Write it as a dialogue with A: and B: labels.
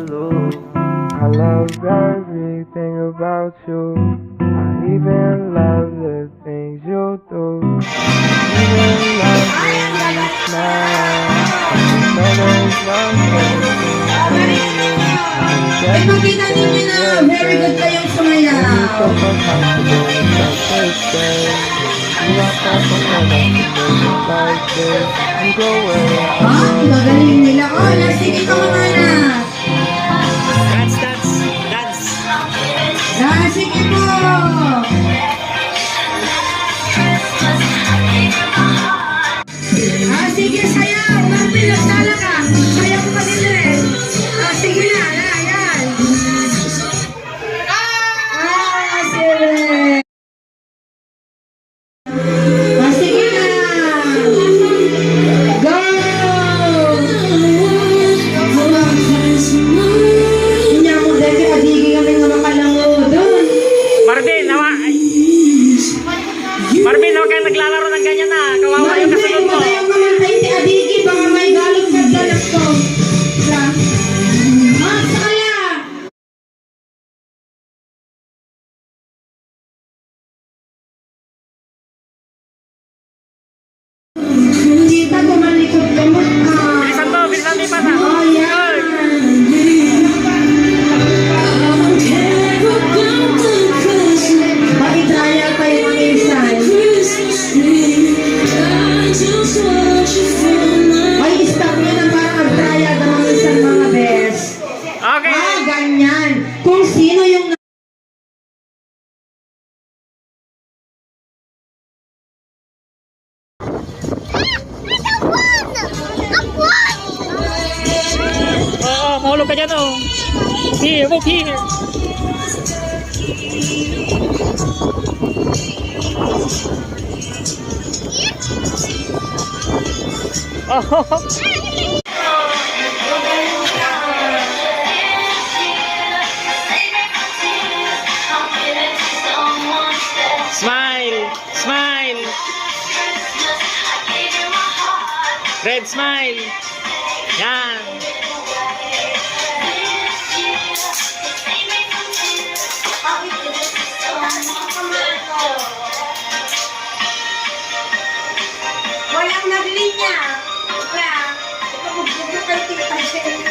A: lose. I love everything about you. I even love the things you do. Even love when you smile. No, there's nothing to you.
B: Ipakita ninyo na very good kayong sumayaw. Gagaling nila. Oh, sige ka mga anak.
C: Dance.
B: Sige po. Sige, sayaw. Marpil, nagsala ka. Sayaw ko pa din eh. Sige na, yan. Sige. Sige na. Go! Hindi ako dati adigi kami nga makalango doon.
C: Marvin, huwag kang naglalaro ng ganyan na. Kawawa yung kasunod mo.
B: Marvin, mamatay ti adigi. Baka may galog ka dalag ko. Sakala! Kita kumalikot ka mo.
C: Bilisan mo pa na.
B: Oh, yan. Pakitraya tayo ng isan. Ay, stop nyo na parang magtraya ng mga isan mga bes.
C: Okay.
B: Ganyan. Kung sino yung
C: Oo, mahulog ka dyan oh. Here, move here. Oh. Smile. Red smile. Yan.
B: walang naglinya. Kaya, ito magbubukan kita siya.